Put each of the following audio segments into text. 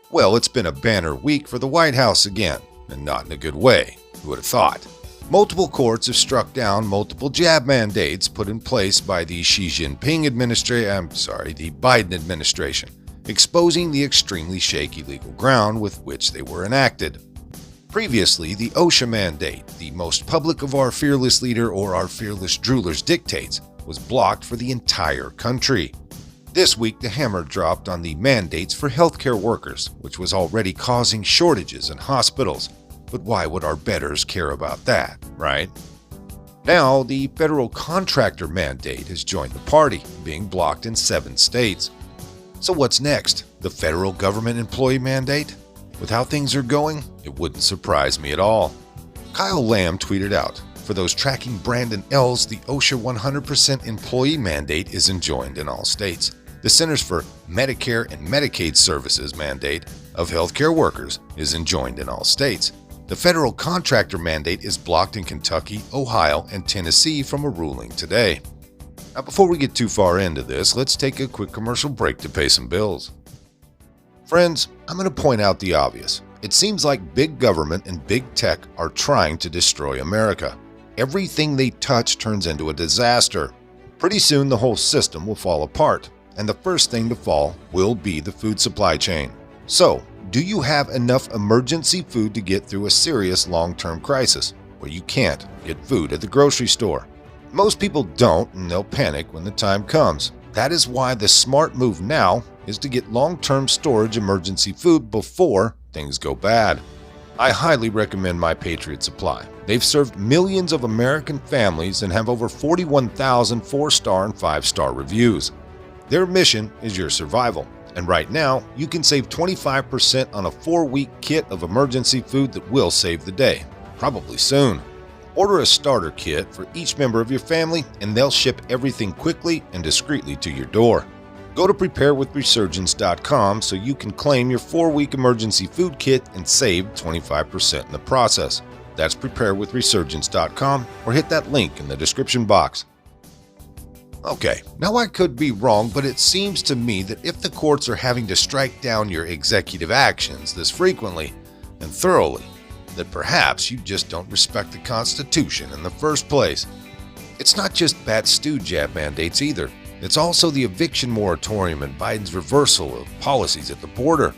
Well, it's been a banner week for the White House again, and not in a good way. Who would have thought? Multiple courts have struck down multiple jab mandates put in place by the the Biden administration, exposing the extremely shaky legal ground with which they were enacted. Previously, the OSHA mandate, the most public of our fearless leader or our fearless droolers dictates, was blocked for the entire country. This week, the hammer dropped on the mandates for healthcare workers, which was already causing shortages in hospitals. But why would our betters care about that, right? Now, the federal contractor mandate has joined the party, being blocked in 7 states. So what's next? The federal government employee mandate? With how things are going, it wouldn't surprise me at all. Kyle Lamb tweeted out, "For those tracking Brandon L's, the OSHA 100% employee mandate is enjoined in all states. The Centers for Medicare and Medicaid Services mandate of healthcare workers is enjoined in all states. The federal contractor mandate is blocked in Kentucky, Ohio, and Tennessee from a ruling today." Now, before we get too far into this, let's take a quick commercial break to pay some bills. Friends, I'm going to point out the obvious. It seems like big government and big tech are trying to destroy America. Everything they touch turns into a disaster. Pretty soon the whole system will fall apart, and the first thing to fall will be the food supply chain. So, do you have enough emergency food to get through a serious long-term crisis where you can't get food at the grocery store? Most people don't, and they'll panic when the time comes. That is why the smart move now is to get long-term storage emergency food before things go bad. I highly recommend My Patriot Supply. They've served millions of American families and have over 41,000 4-star and 5-star reviews. Their mission is your survival. And right now, you can save 25% on a 4-week kit of emergency food that will save the day, probably soon. Order a starter kit for each member of your family, and they'll ship everything quickly and discreetly to your door. Go to preparewithresurgence.com so you can claim your 4-week emergency food kit and save 25% in the process. That's preparewithresurgence.com, or hit that link in the description box. Okay, now I could be wrong, but it seems to me that if the courts are having to strike down your executive actions this frequently and thoroughly, that perhaps you just don't respect the Constitution in the first place. It's not just Batstew jab mandates either. It's also the eviction moratorium and Biden's reversal of policies at the border.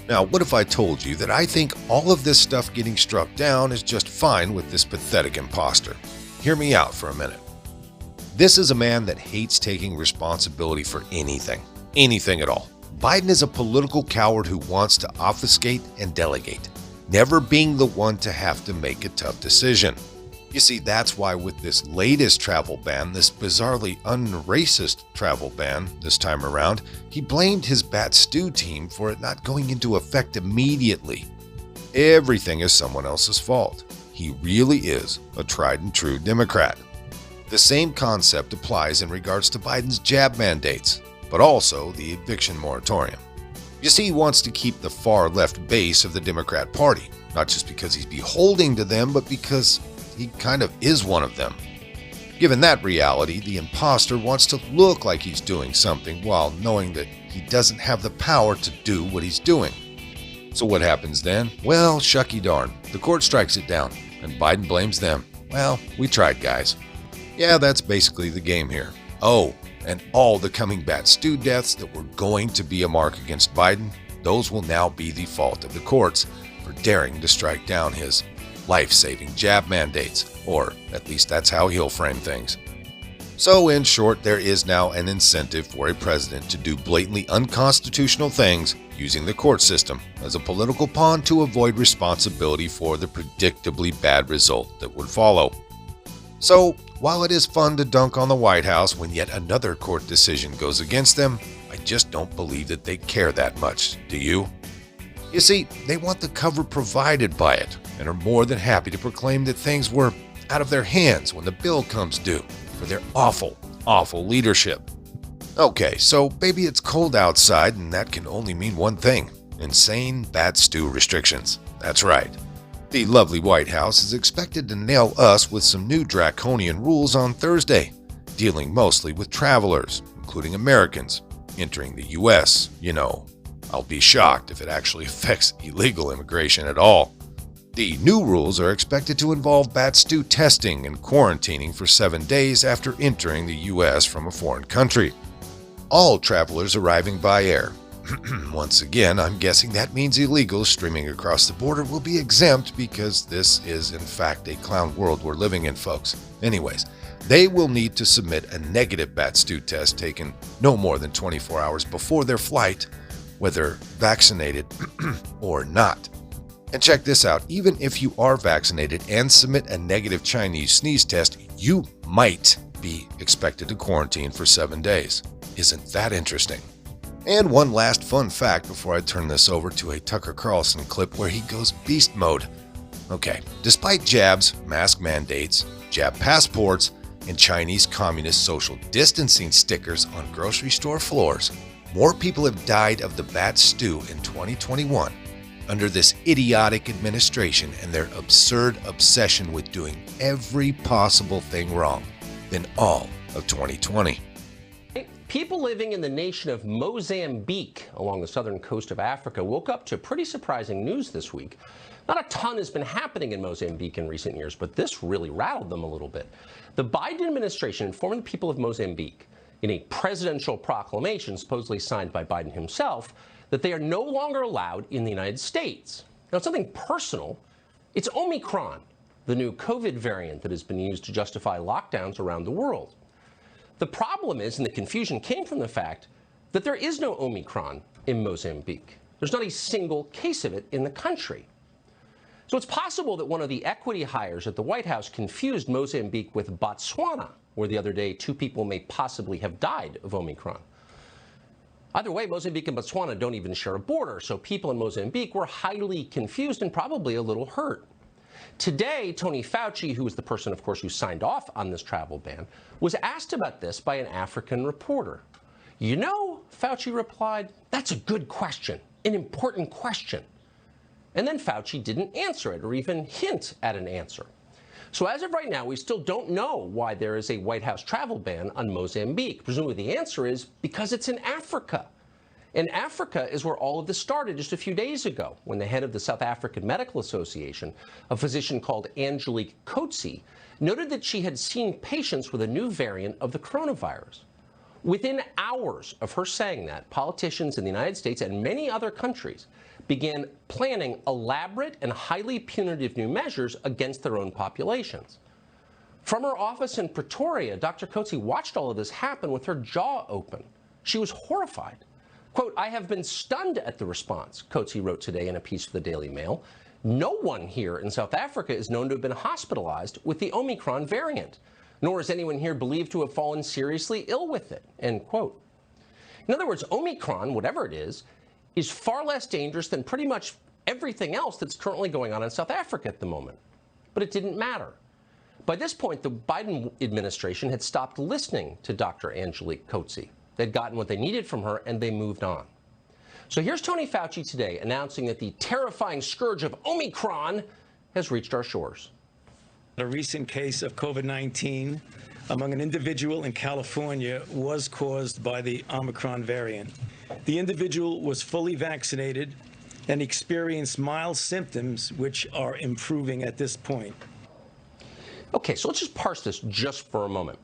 Now, what if I told you that I think all of this stuff getting struck down is just fine with this pathetic imposter? Hear me out for a minute. This is a man that hates taking responsibility for anything at all. Biden is a political coward who wants to obfuscate and delegate, never being the one to have to make a tough decision. You see, that's why with this latest travel ban, this bizarrely unracist travel ban this time around, he blamed his Batstew team for it not going into effect immediately. Everything is someone else's fault. He really is a tried and true Democrat. The same concept applies in regards to Biden's jab mandates, but also the eviction moratorium. You see, he wants to keep the far left base of the Democrat Party, not just because he's beholden to them, but because he kind of is one of them. Given that reality, the imposter wants to look like he's doing something while knowing that he doesn't have the power to do what he's doing. So what happens then? Well, shucky darn, the court strikes it down, and Biden blames them. Well, we tried, guys. Yeah, that's basically the game here. Oh, and all the coming Batstew deaths that were going to be a mark against Biden, those will now be the fault of the courts for daring to strike down his life-saving jab mandates, or at least that's how he'll frame things. So in short, there is now an incentive for a president to do blatantly unconstitutional things using the court system as a political pawn to avoid responsibility for the predictably bad result that would follow. So, while it is fun to dunk on the White House when yet another court decision goes against them, I just don't believe that they care that much, do you? You see, they want the cover provided by it, and are more than happy to proclaim that things were out of their hands when the bill comes due for their awful, awful leadership. Okay, so maybe it's cold outside, and that can only mean one thing: insane Batstew restrictions. That's right. The lovely White House is expected to nail us with some new draconian rules on Thursday, dealing mostly with travelers, including Americans, entering the U.S., I'll be shocked if it actually affects illegal immigration at all. The new rules are expected to involve Batstew testing and quarantining for 7 days after entering the U.S. from a foreign country. All travelers arriving by air. Once again, I'm guessing that means illegals streaming across the border will be exempt because this is in fact a clown world we're living in, folks. Anyways, they will need to submit a negative Batstew test taken no more than 24 hours before their flight, whether vaccinated or not. And check this out, even if you are vaccinated and submit a negative Chinese sneeze test, you might be expected to quarantine for 7 days. Isn't that interesting? And one last fun fact before I turn this over to a Tucker Carlson clip where he goes beast mode. Okay, despite jabs, mask mandates, jab passports, and Chinese communist social distancing stickers on grocery store floors, more people have died of the Batstew in 2021 under this idiotic administration and their absurd obsession with doing every possible thing wrong than all of 2020. People living in the nation of Mozambique along the southern coast of Africa woke up to pretty surprising news this week. Not a ton has been happening in Mozambique in recent years, but this really rattled them a little bit. The Biden administration informed the people of Mozambique in a presidential proclamation supposedly signed by Biden himself that they are no longer allowed in the United States. Now, it's something personal. It's Omicron, the new COVID variant that has been used to justify lockdowns around the world. The problem is, and the confusion came from the fact that there is no Omicron in Mozambique. There's not a single case of it in the country. So it's possible that one of the equity hires at the White House confused Mozambique with Botswana, where the other day 2 people may possibly have died of Omicron. Either way, Mozambique and Botswana don't even share a border, so people in Mozambique were highly confused and probably a little hurt. Today, Tony Fauci, who is the person, of course, who signed off on this travel ban, was asked about this by an African reporter. You know, Fauci replied, "That's a good question, an important question." And then Fauci didn't answer it or even hint at an answer. So as of right now, we still don't know why there is a White House travel ban on Mozambique. Presumably the answer is because it's in Africa. And Africa is where all of this started just a few days ago, when the head of the South African Medical Association, a physician called Angelique Coetzee, noted that she had seen patients with a new variant of the coronavirus. Within hours of her saying that, politicians in the United States and many other countries began planning elaborate and highly punitive new measures against their own populations. From her office in Pretoria, Dr. Coetzee watched all of this happen with her jaw open. She was horrified. Quote, "I have been stunned at the response," Coetzee wrote today in a piece for the Daily Mail. "No one here in South Africa is known to have been hospitalized with the Omicron variant, nor is anyone here believed to have fallen seriously ill with it," end quote. In other words, Omicron, whatever it is far less dangerous than pretty much everything else that's currently going on in South Africa at the moment. But it didn't matter. By this point, the Biden administration had stopped listening to Dr. Angelique Coetzee. They'd gotten what they needed from her, and they moved on. So here's Tony Fauci today announcing that the terrifying scourge of Omicron has reached our shores. A recent case of COVID-19 among an individual in California was caused by the Omicron variant. The individual was fully vaccinated and experienced mild symptoms, which are improving at this point. Okay, so let's just parse this just for a moment.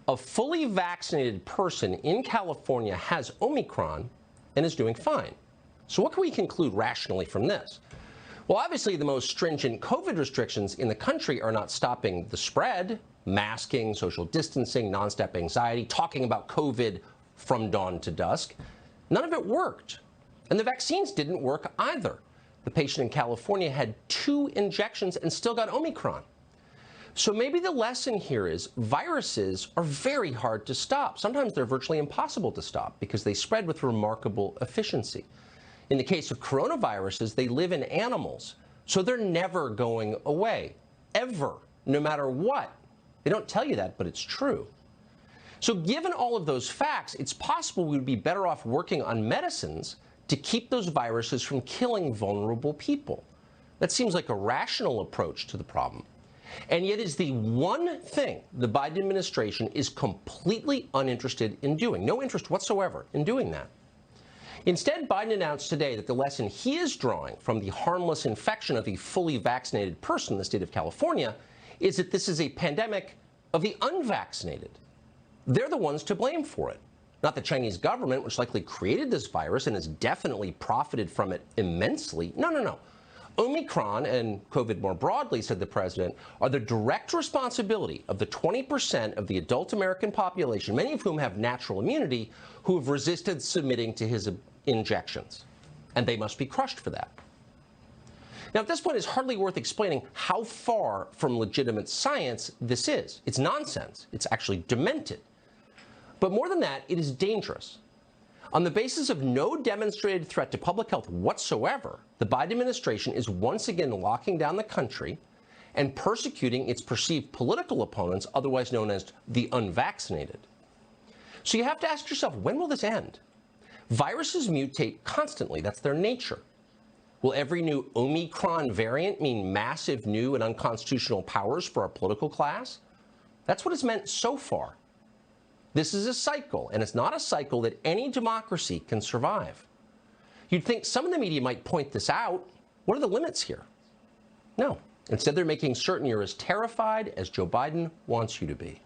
A fully vaccinated person in California has Omicron and is doing fine. So what can we conclude rationally from this? Well, obviously, the most stringent COVID restrictions in the country are not stopping the spread. Masking, social distancing, nonstop anxiety, talking about COVID from dawn to dusk. None of it worked. And the vaccines didn't work either. The patient in California had 2 injections and still got Omicron. So maybe the lesson here is viruses are very hard to stop. Sometimes they're virtually impossible to stop because they spread with remarkable efficiency. In the case of coronaviruses, they live in animals, so they're never going away, ever, no matter what. They don't tell you that, but it's true. So given all of those facts, it's possible we would be better off working on medicines to keep those viruses from killing vulnerable people. That seems like a rational approach to the problem. And yet is the one thing the Biden administration is completely uninterested in doing. No interest whatsoever in doing that. Instead, Biden announced today that the lesson he is drawing from the harmless infection of a fully vaccinated person in the state of California is that this is a pandemic of the unvaccinated. They're the ones to blame for it, not the Chinese government, which likely created this virus and has definitely profited from it immensely. No. Omicron and COVID more broadly, said the president, are the direct responsibility of the 20% of the adult American population, many of whom have natural immunity, who have resisted submitting to his injections. And they must be crushed for that. Now, at this point, it's hardly worth explaining how far from legitimate science this is. It's nonsense. It's actually demented. But more than that, it is dangerous. On the basis of no demonstrated threat to public health whatsoever, the Biden administration is once again locking down the country and persecuting its perceived political opponents, otherwise known as the unvaccinated. So you have to ask yourself, when will this end? Viruses mutate constantly. That's their nature. Will every new Omicron variant mean massive new and unconstitutional powers for our political class? That's what it's meant so far. This is a cycle, and it's not a cycle that any democracy can survive. You'd think some of the media might point this out. What are the limits here? No. Instead, they're making certain you're as terrified as Joe Biden wants you to be.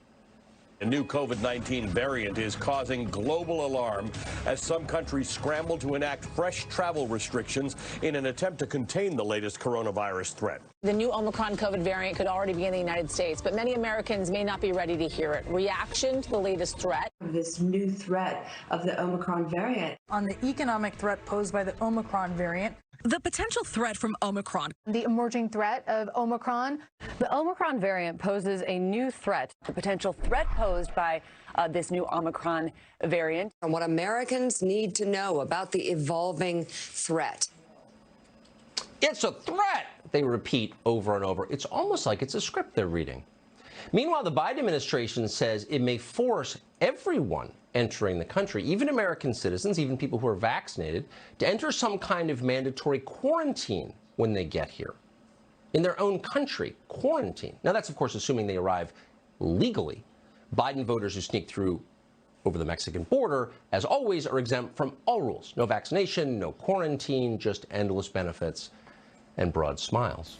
A new COVID-19 variant is causing global alarm as some countries scramble to enact fresh travel restrictions in an attempt to contain the latest coronavirus threat. The new Omicron COVID variant could already be in the United States, but many Americans may not be ready to hear it. Reaction to the latest threat? This new threat of the Omicron variant. On the economic threat posed by the Omicron variant. The potential threat from Omicron. The emerging threat of Omicron. The Omicron variant poses a new threat, the potential threat posed by this new Omicron variant. And what Americans need to know about the evolving threat. It's a threat, they repeat over and over. It's almost like it's a script they're reading. Meanwhile, the Biden administration says it may force everyone entering the country, even American citizens, even people who are vaccinated, to enter some kind of mandatory quarantine when they get here. In their own country, quarantine. Now, that's, of course, assuming they arrive legally. Biden voters who sneak through over the Mexican border, as always, are exempt from all rules. No vaccination, no quarantine, just endless benefits and broad smiles.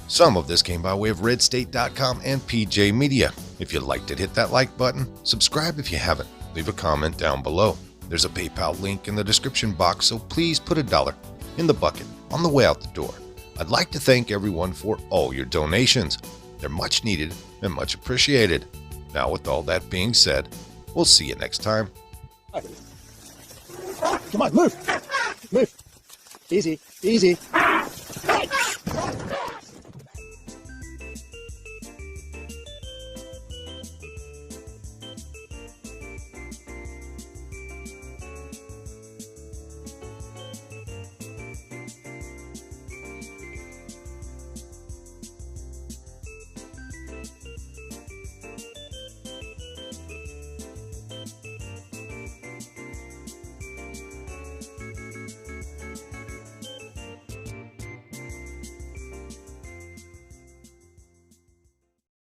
Some of this came by way of redstate.com and PJ Media. If you liked it, hit that like button. Subscribe if you haven't. Leave a comment down below. There's a PayPal link in the description box, so please put $1 in the bucket on the way out the door. I'd like to thank everyone for all your donations. They're much needed and much appreciated. Now, with all that being said, we'll see you next time. Come on, move. Move. Easy, easy.